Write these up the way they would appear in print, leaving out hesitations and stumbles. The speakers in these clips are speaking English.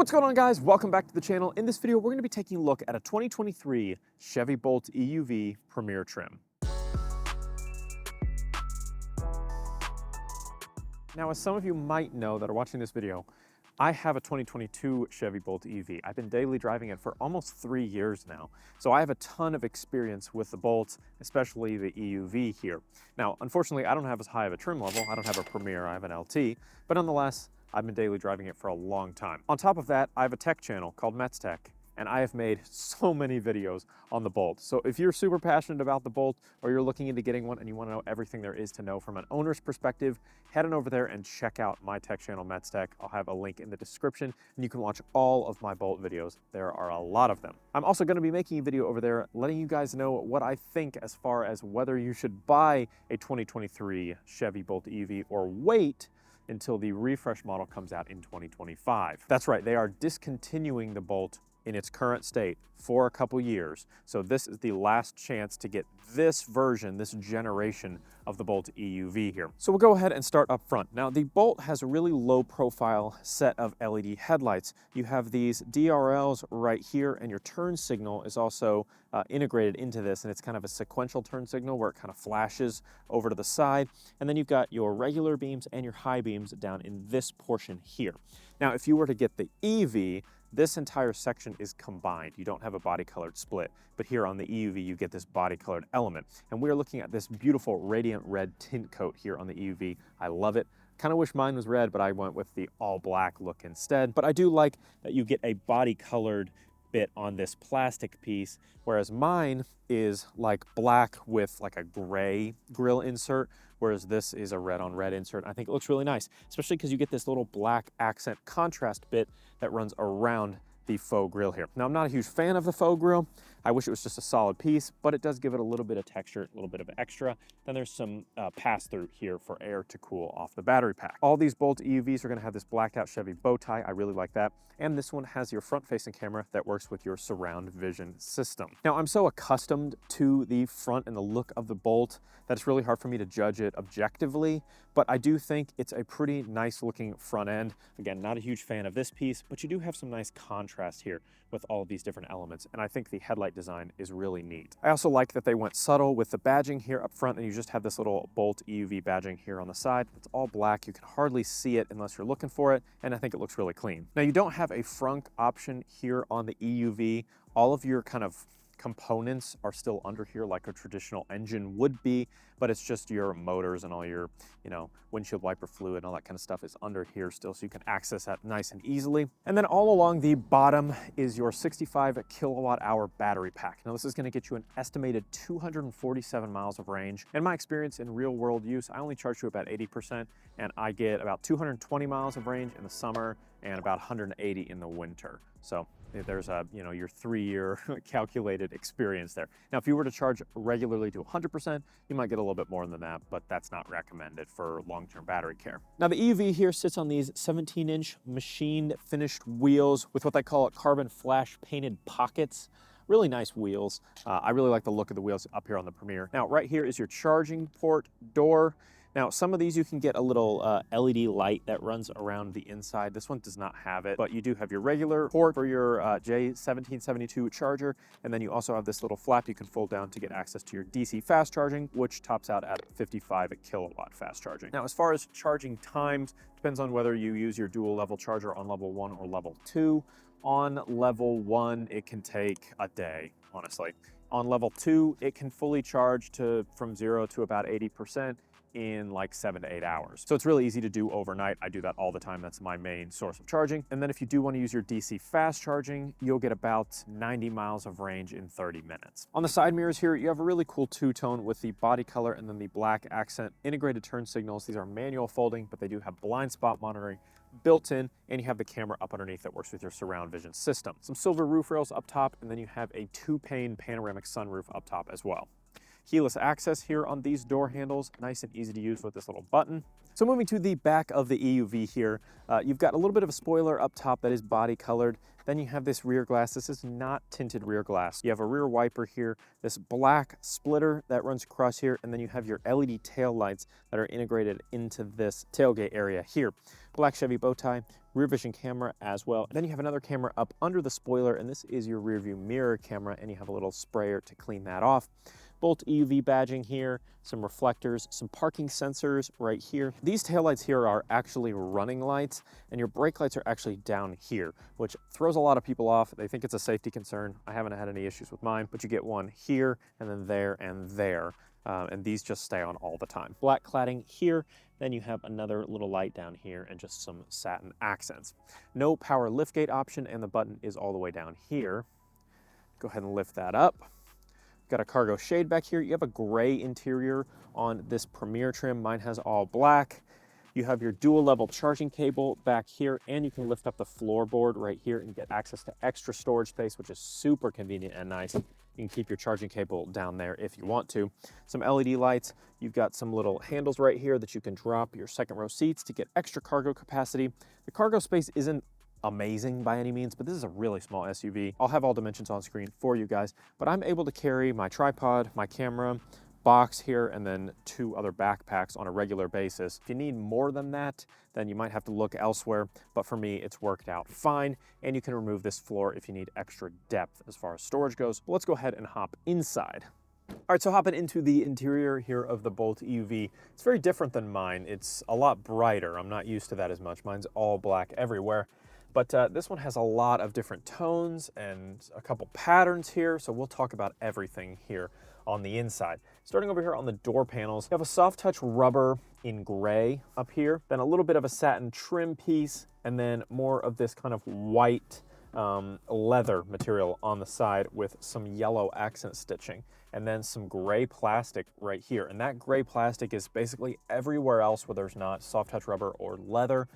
What's going on, guys? Welcome back to the channel. In this video, we're going to be taking a look at a 2023 Chevy Bolt EUV Premier trim. Now, as some of you might know that are watching this video, I have a 2022 Chevy Bolt EUV. I've been daily driving it for almost 3 years now. So I have a ton of experience with the Bolts, especially the EUV here. Now, unfortunately, I don't have as high of a trim level. I don't have a Premier, I have an LT, but nonetheless, I've been daily driving it for a long time. On top of that, I have a tech channel called Mets Tech, and I have made so many videos on the Bolt. So if you're super passionate about the Bolt, or you're looking into getting one and you want to know everything there is to know from an owner's perspective, head on over there and check out my tech channel, Mets Tech. I'll have a link in the description, and you can watch all of my Bolt videos. There are a lot of them. I'm also going to be making a video over there letting you guys know what I think as far as whether you should buy a 2023 Chevy Bolt EUV or wait until the refresh model comes out in 2025. That's right, they are discontinuing the Bolt in its current state for a couple years. So this is the last chance to get this version, this generation of the Bolt EUV here. So we'll go ahead and start up front. Now, the Bolt has a really low profile set of LED headlights. You have these DRLs right here, and your turn signal is also integrated into this, and it's kind of a sequential turn signal where it kind of flashes over to the side. And then you've got your regular beams and your high beams down in this portion here. Now, if you were to get the EV, this entire section is combined. You don't have a body colored split, but here on the EUV, you get this body colored element. And we're looking at this beautiful radiant red tint coat here on the EUV. I love it. Kind of wish mine was red, but I went with the all black look instead. But I do like that you get a body colored bit on this plastic piece, whereas mine is like black with like a gray grill insert, whereas this is a red on red insert. I think it looks really nice, especially because you get this little black accent contrast bit that runs around the faux grill here. Now, I'm not a huge fan of the faux grill. I wish it was just a solid piece, but it does give it a little bit of texture, a little bit of extra. Then there's some pass-through here for air to cool off the battery pack. All these Bolt EUVs are gonna have this blacked out Chevy bow tie. I really like that. And this one has your front-facing camera that works with your surround vision system. Now, I'm so accustomed to the front and the look of the Bolt that it's really hard for me to judge it objectively, but I do think it's a pretty nice looking front end. Again, not a huge fan of this piece, but you do have some nice contrast here with all of these different elements, and I think the headlight design is really neat. I also like that they went subtle with the badging here up front, and you just have this little Bolt EUV badging here on the side. It's all black. You can hardly see it unless you're looking for it, and I think it looks really clean. Now, you don't have a frunk option here on the EUV. All of your kind of components are still under here like a traditional engine would be, but it's just your motors and all your, windshield wiper fluid and all that kind of stuff is under here still, so you can access that nice and easily. And then all along the bottom is your 65 kilowatt hour battery pack. Now, this is going to get you an estimated 247 miles of range. In my experience in real world use, I only charge to about 80%, and I get about 220 miles of range in the summer and about 180 in the winter. So there's your 3-year calculated experience there. Now, if you were to charge regularly to 100%, you might get a little bit more than that, but that's not recommended for long-term battery care. Now, the EUV here sits on these 17-inch machined finished wheels with what they call carbon flash painted pockets. Really nice wheels. I really like the look of the wheels up here on the Premier. Now, right here is your charging port door. Now, some of these you can get a little LED light that runs around the inside. This one does not have it, but you do have your regular port for your J1772 charger, and then you also have this little flap you can fold down to get access to your DC fast charging, which tops out at 55 kilowatt fast charging. Now, as far as charging times, depends on whether you use your dual level charger on level 1 or level 2. On level 1, it can take a day, honestly. On level 2, it can fully charge from 0 to about 80%. In like 7 to 8 hours. So it's really easy to do overnight. I do that all the time. That's my main source of charging. And then if you do want to use your DC fast charging, you'll get about 90 miles of range in 30 minutes. On the side mirrors here, you have a really cool two-tone with the body color and then the black accent integrated turn signals. These are manual folding, but they do have blind spot monitoring built in, and you have the camera up underneath that works with your surround vision system. Some silver roof rails up top, and then you have a 2-pane panoramic sunroof up top as well. Keyless access here on these door handles, nice and easy to use with this little button. So moving to the back of the EUV here, you've got a little bit of a spoiler up top that is body colored. Then you have this rear glass. This is not tinted rear glass. You have a rear wiper here, this black splitter that runs across here, and then you have your LED tail lights that are integrated into this tailgate area here. Black Chevy bow tie, rear vision camera as well. Then you have another camera up under the spoiler, and this is your rear view mirror camera, and you have a little sprayer to clean that off. Bolt EUV badging here, some reflectors, some parking sensors right here. These taillights here are actually running lights, and your brake lights are actually down here, which throws a lot of people off. They think it's a safety concern. I haven't had any issues with mine, but you get one here, and then there, and there. And these just stay on all the time. Black cladding here, then you have another little light down here and just some satin accents. No power liftgate option, and the button is all the way down here. Go ahead and lift that up. Got a cargo shade back here. You have a gray interior on this Premier trim. Mine has all black. You have your dual level charging cable back here, and you can lift up the floorboard right here and get access to extra storage space, which is super convenient and nice. You can keep your charging cable down there if you want to. Some LED lights. You've got some little handles right here that you can drop your second row seats to get extra cargo capacity. The cargo space isn't amazing by any means, but this is a really small SUV. I'll have all dimensions on screen for you guys, but I'm able to carry my tripod, my camera, box here, and then 2 other backpacks on a regular basis. If you need more than that, then you might have to look elsewhere, but for me, it's worked out fine, and you can remove this floor if you need extra depth as far as storage goes. But let's go ahead and hop inside. All right, so hopping into the interior here of the Bolt EUV, it's very different than mine. It's a lot brighter. I'm not used to that as much. Mine's all black everywhere. But this one has a lot of different tones and a couple patterns here, so we'll talk about everything here on the inside. Starting over here on the door panels, you have a soft touch rubber in gray up here, then a little bit of a satin trim piece, and then more of this kind of white leather material on the side with some yellow accent stitching, and then some gray plastic right here. And that gray plastic is basically everywhere else where there's not soft touch rubber or leather.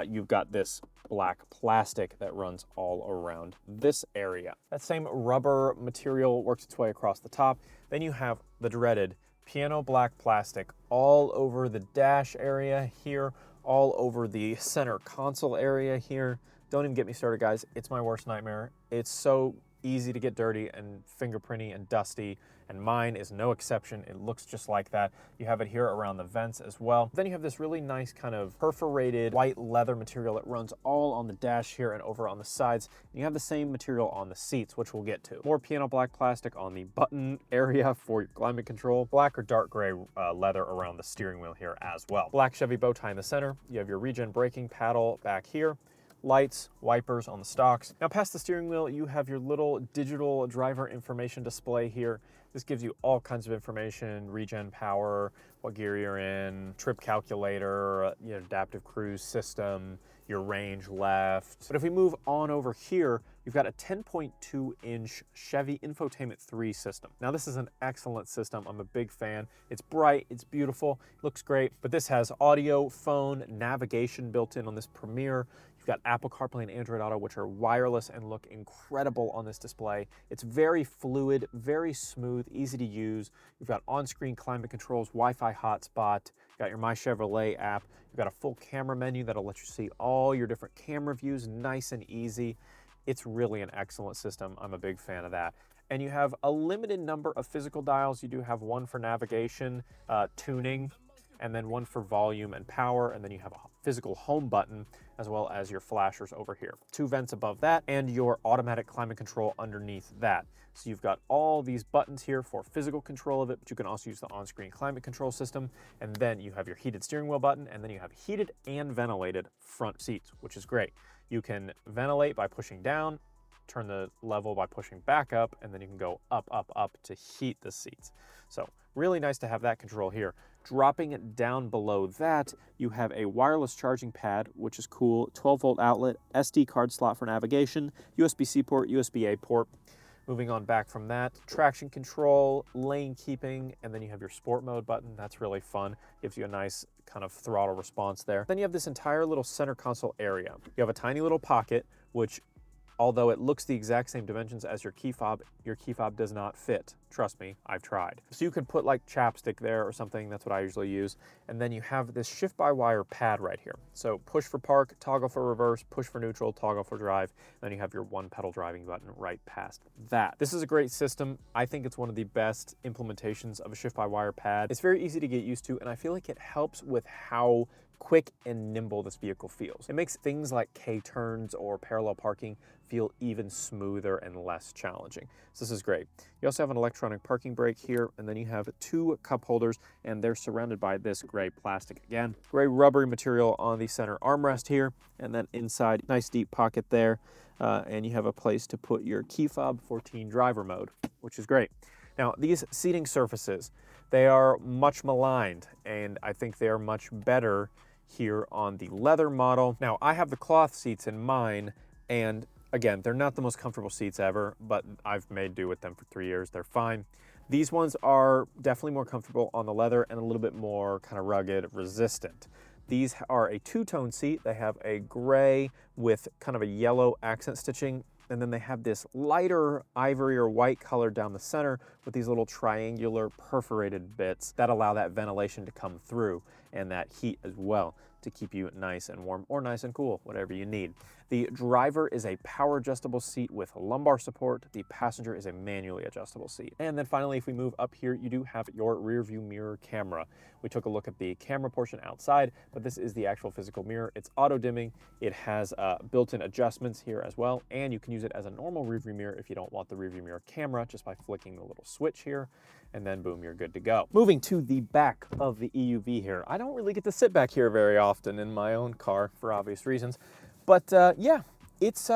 You've got this black plastic that runs all around this area. That same rubber material works its way across the top. Then you have the dreaded piano black plastic all over the dash area here, all over the center console area here. Don't even get me started, guys. It's my worst nightmare. It's so easy to get dirty and fingerprinty and dusty, and mine is no exception. It looks just like that. You have it here around the vents as well. Then you have this really nice kind of perforated white leather material that runs all on the dash here and over on the sides. And you have the same material on the seats, which we'll get to. More piano black plastic on the button area for your climate control. Black or dark gray leather around the steering wheel here as well. Black Chevy bow tie in the center. You have your regen braking paddle back here. Lights, wipers on the stalks. Now past the steering wheel, you have your little digital driver information display here. This gives you all kinds of information, regen power, what gear you're in, trip calculator, adaptive cruise system, your range left. But if we move on over here, you've got a 10.2-inch Chevy Infotainment 3 system. Now this is an excellent system. I'm a big fan. It's bright, it's beautiful, looks great, but this has audio, phone, navigation built in on this Premier. You've got Apple CarPlay and Android Auto, which are wireless and look incredible on this display. It's very fluid, very smooth, easy to use. You've got on-screen climate controls, Wi-Fi hotspot, you've got your My Chevrolet app. You've got a full camera menu that'll let you see all your different camera views, nice and easy. It's really an excellent system. I'm a big fan of that. And you have a limited number of physical dials. You do have one for navigation, tuning, and then one for volume and power, and then you have a physical home button as well as your flashers over here. 2 vents above that and your automatic climate control underneath that. So you've got all these buttons here for physical control of it, but you can also use the on-screen climate control system. And then you have your heated steering wheel button, and then you have heated and ventilated front seats, which is great. You can ventilate by pushing down, turn the level by pushing back up, and then you can go up, up, up to heat the seats. So really nice to have that control here. Dropping it down below that, you have a wireless charging pad, which is cool, 12-volt outlet, SD card slot for navigation, USB-C port, USB-A port. Moving on back from that, traction control, lane keeping, and then you have your sport mode button. That's really fun. Gives you a nice kind of throttle response there. Then you have this entire little center console area. You have a tiny little pocket, which although it looks the exact same dimensions as your key fob does not fit. Trust me, I've tried. So you could put like chapstick there or something, that's what I usually use. And then you have this shift-by-wire pad right here. So push for park, toggle for reverse, push for neutral, toggle for drive. Then you have your one pedal driving button right past that. This is a great system. I think it's one of the best implementations of a shift-by-wire pad. It's very easy to get used to, and I feel like it helps with how quick and nimble this vehicle feels. It makes things like K-turns or parallel parking feel even smoother and less challenging. So this is great. You also have an electronic parking brake here, and then you have 2 cup holders, and they're surrounded by this gray plastic again. Gray rubbery material on the center armrest here, and then inside, nice deep pocket there, and you have a place to put your key fob for teen driver mode, which is great. Now, these seating surfaces, they are much maligned, and I think they are much better here on the leather model. Now, I have the cloth seats in mine, and again, they're not the most comfortable seats ever, but I've made do with them for 3 years. They're fine. These ones are definitely more comfortable on the leather and a little bit more kind of rugged, resistant. These are a 2-tone seat. They have a gray with kind of a yellow accent stitching, and then they have this lighter ivory or white color down the center with these little triangular perforated bits that allow that ventilation to come through and that heat as well to keep you nice and warm or nice and cool, whatever you need. The driver is a power adjustable seat with lumbar support. The passenger is a manually adjustable seat. And then finally, if we move up here, you do have your rear view mirror camera. We took a look at the camera portion outside, but this is the actual physical mirror. It's auto dimming. It has built-in adjustments here as well, and you can use it as a normal rear view mirror if you don't want the rear view mirror camera, just by flicking the little switch here, and then boom, you're good to go. Moving to the back of the EUV here. I don't really get to sit back here very often in my own car for obvious reasons, but yeah, it's,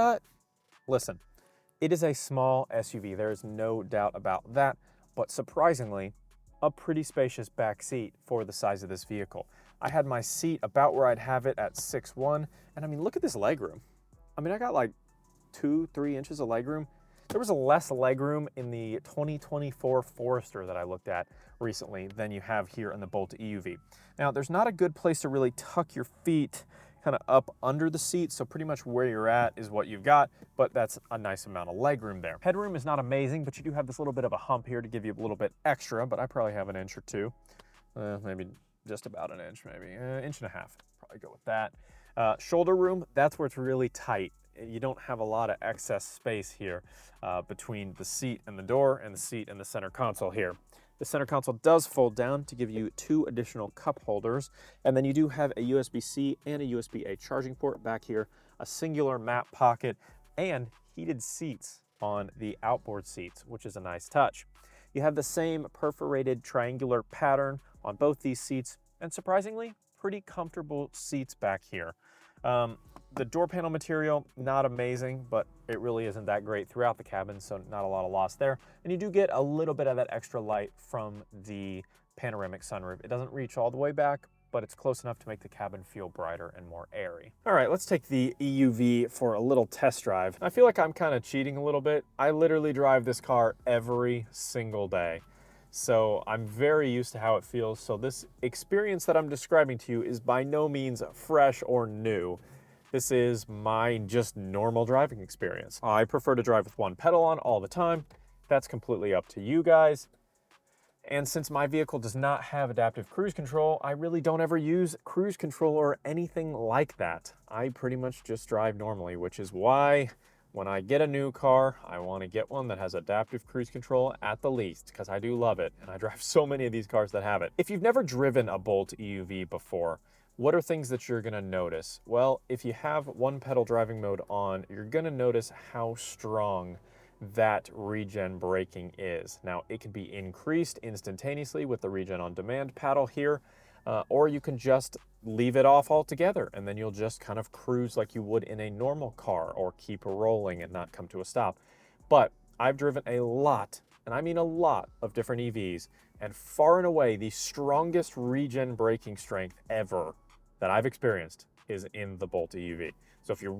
listen, it is a small SUV. There is no doubt about that, but surprisingly, a pretty spacious back seat for the size of this vehicle. I had my seat about where I'd have it at 6'1", and I mean, look at this legroom. I mean, I got like 2-3 inches of legroom. There was less legroom in the 2024 Forester that I looked at recently than you have here in the Bolt EUV. Now, there's not a good place to really tuck your feet kind of up under the seat, so pretty much where you're at is what you've got, but that's a nice amount of legroom there. Headroom is not amazing, but you do have this little bit of a hump here to give you a little bit extra, but I probably have an inch or two, maybe just about an inch, maybe an inch and a half. Probably go with that. Shoulder room, that's where it's really tight. You don't have a lot of excess space here between the seat and the door and the seat and the center console here. The center console does fold down to give you 2 additional cup holders, and then you do have a USB-C and a USB-A charging port back here, a singular map pocket, and heated seats on the outboard seats, which is a nice touch. You have the same perforated triangular pattern on both these seats, and surprisingly, pretty comfortable seats back here. The door panel material, not amazing, but it really isn't that great throughout the cabin, so not a lot of loss there. And you do get a little bit of that extra light from the panoramic sunroof. It doesn't reach all the way back, but it's close enough to make the cabin feel brighter and more airy. All right, let's take the EUV for a little test drive. I feel like I'm kind of cheating a little bit. I literally drive this car every single day. So I'm very used to how it feels. So this experience that I'm describing to you is by no means fresh or new. This is my just normal driving experience. I prefer to drive with one pedal on all the time. That's completely up to you guys. And since my vehicle does not have adaptive cruise control, I really don't ever use cruise control or anything like that. I pretty much just drive normally, which is why when I get a new car, I want to get one that has adaptive cruise control at the least, because I do love it, and I drive so many of these cars that have it. If you've never driven a Bolt EUV before, what are things that you're gonna notice? Well, if you have one pedal driving mode on, you're gonna notice how strong that regen braking is. Now, it can be increased instantaneously with the regen on demand paddle here, or you can just leave it off altogether, and then you'll just kind of cruise like you would in a normal car or keep rolling and not come to a stop. But I've driven a lot, and I mean a lot, of different EVs, and far and away the strongest regen braking strength ever that I've experienced is in the Bolt EUV. So if you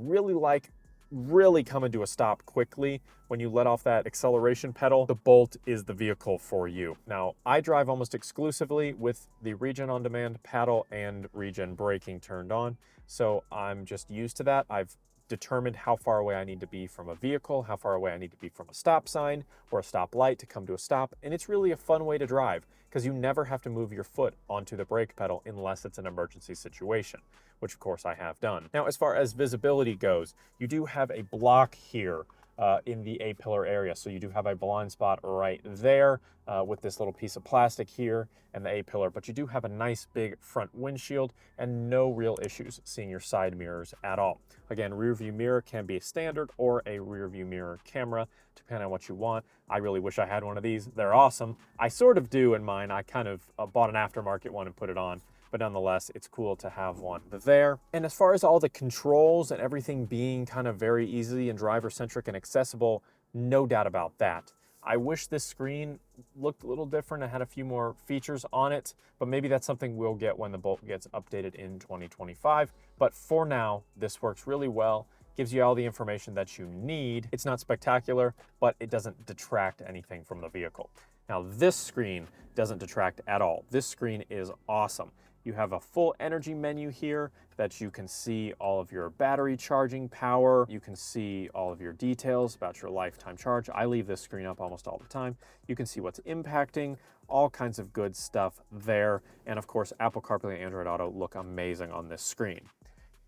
really coming to a stop quickly when you let off that acceleration pedal, the Bolt is the vehicle for you. Now, I drive almost exclusively with the regen on demand paddle and regen braking turned on, so I'm just used to that. I've determined how far away I need to be from a vehicle, how far away I need to be from a stop sign or a stop light to come to a stop, and it's really a fun way to drive because you never have to move your foot onto the brake pedal unless it's an emergency situation, which of course I have done. Now, as far as visibility goes, you do have a block here in the A-pillar area. So you do have a blind spot right there with this little piece of plastic here and the A-pillar, but you do have a nice big front windshield and no real issues seeing your side mirrors at all. Again, rear view mirror can be a standard or a rear view mirror camera, depending on what you want. I really wish I had one of these. They're awesome. I sort of do in mine. I kind of bought an aftermarket one and put it on, but nonetheless, it's cool to have one there. And as far as all the controls and everything being kind of very easy and driver-centric and accessible, no doubt about that. I wish this screen looked a little different and had a few more features on it, but maybe that's something we'll get when the Bolt gets updated in 2025. But for now, this works really well, gives you all the information that you need. It's not spectacular, but it doesn't detract anything from the vehicle. Now, this screen doesn't detract at all. This screen is awesome. You have a full energy menu here that you can see all of your battery charging power. You can see all of your details about your lifetime charge. I leave this screen up almost all the time. You can see what's impacting, all kinds of good stuff there. And of course, Apple CarPlay and Android Auto look amazing on this screen.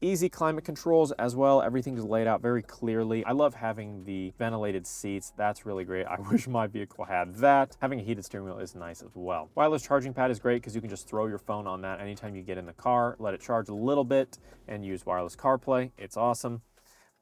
Easy climate controls as well. Everything's laid out very clearly. I love having the ventilated seats. That's really great. I wish my vehicle had that. Having a heated steering wheel is nice as well. Wireless charging pad is great because you can just throw your phone on that anytime you get in the car, let it charge a little bit, and use wireless CarPlay. It's awesome.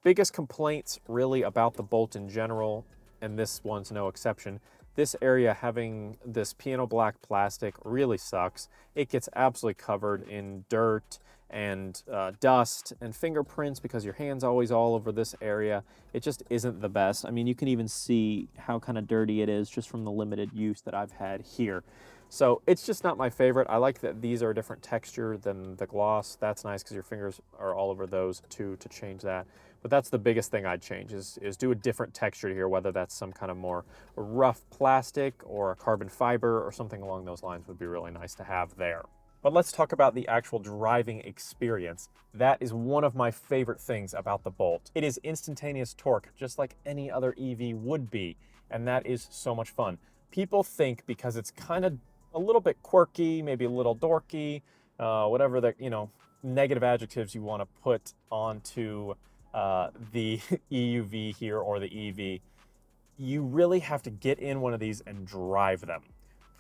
Biggest complaints really about the Bolt in general, and this one's no exception. This area having this piano black plastic really sucks. It gets absolutely covered in dirt and dust and fingerprints because your hand's always all over this area. It just isn't the best. I mean, you can even see how kind of dirty it is just from the limited use that I've had here. So it's just not my favorite. I like that these are a different texture than the gloss. That's nice because your fingers are all over those too to change that. But that's the biggest thing I'd change is do a different texture here, whether that's some kind of more rough plastic or a carbon fiber or something along those lines would be really nice to have there. But let's talk about the actual driving experience. That is one of my favorite things about the Bolt. It is instantaneous torque, just like any other EV would be, and that is so much fun. People think because it's kind of a little bit quirky, maybe a little dorky, whatever the, negative adjectives you want to put onto the EUV here or the EV, you really have to get in one of these and drive them.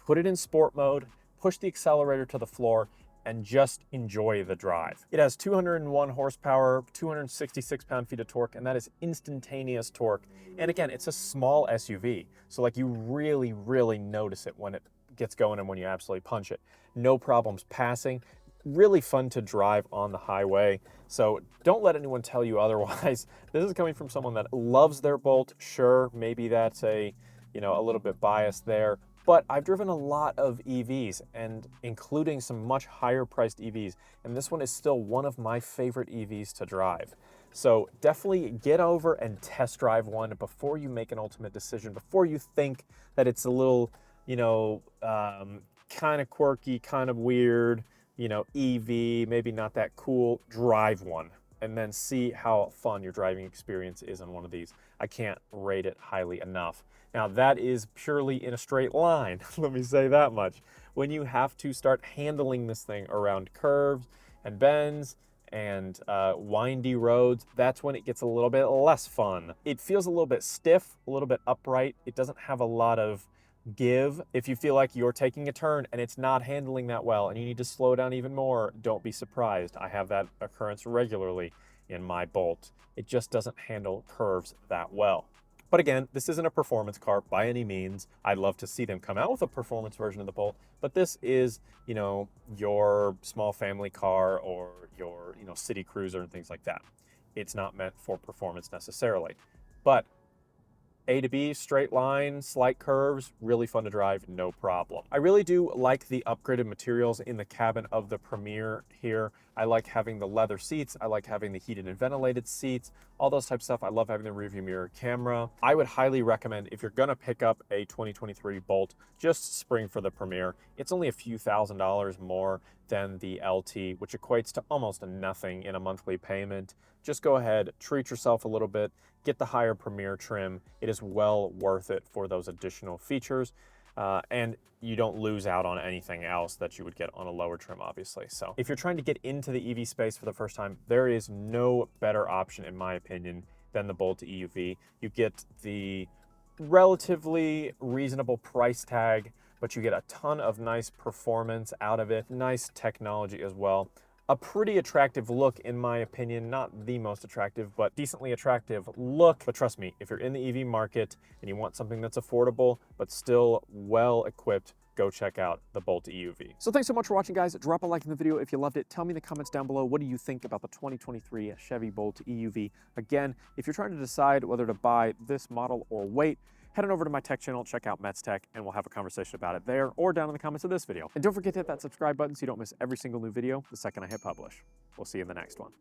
Put it in sport mode, push the accelerator to the floor, and just enjoy the drive. It has 201 horsepower, 266 pound-feet of torque, and that is instantaneous torque. And again, it's a small SUV, so like you really, really notice it when it gets going and when you absolutely punch it. No problems passing. Really fun to drive on the highway. So don't let anyone tell you otherwise. This is coming from someone that loves their Bolt. Sure, maybe that's a little bit biased there. But I've driven a lot of EVs, and including some much higher priced EVs, and this one is still one of my favorite EVs to drive. So definitely get over and test drive one before you make an ultimate decision, before you think that it's a little, kind of quirky, kind of weird, EV, maybe not that cool. Drive one and then see how fun your driving experience is on one of these. I can't rate it highly enough. Now that is purely in a straight line, let me say that much. When you have to start handling this thing around curves and bends and windy roads, that's when it gets a little bit less fun. It feels a little bit stiff, a little bit upright. It doesn't have a lot of give. If you feel like you're taking a turn and it's not handling that well and you need to slow down even more, don't be surprised. I have that occurrence regularly in my Bolt. It just doesn't handle curves that well. But again, this isn't a performance car by any means. I'd love to see them come out with a performance version of the Bolt, but this is, your small family car or your, city cruiser and things like that. It's not meant for performance necessarily. But A to B, straight line, slight curves, really fun to drive, no problem. I really do like the upgraded materials in the cabin of the Premier here. I like having the leather seats. I like having the heated and ventilated seats, all those types of stuff. I love having the rearview mirror camera. I would highly recommend, if you're gonna pick up a 2023 Bolt, just spring for the Premier. It's only a few $1,000s more than the LT, which equates to almost nothing in a monthly payment. Just go ahead, treat yourself a little bit, get the higher Premier trim. It is well worth it for those additional features. And you don't lose out on anything else that you would get on a lower trim, obviously. So if you're trying to get into the EV space for the first time, there is no better option, in my opinion, than the Bolt EUV. You get the relatively reasonable price tag, but you get a ton of nice performance out of it, nice technology as well. A pretty attractive look, in my opinion, not the most attractive, but decently attractive look. But trust me, if you're in the EV market and you want something that's affordable, but still well equipped, go check out the Bolt EUV. So thanks so much for watching, guys. Drop a like in the video if you loved it. Tell me in the comments down below, what do you think about the 2023 Chevy Bolt EUV? Again, if you're trying to decide whether to buy this model or wait, head on over to my tech channel, check out Mets Tech, and we'll have a conversation about it there or down in the comments of this video. And don't forget to hit that subscribe button so you don't miss every single new video the second I hit publish. We'll see you in the next one.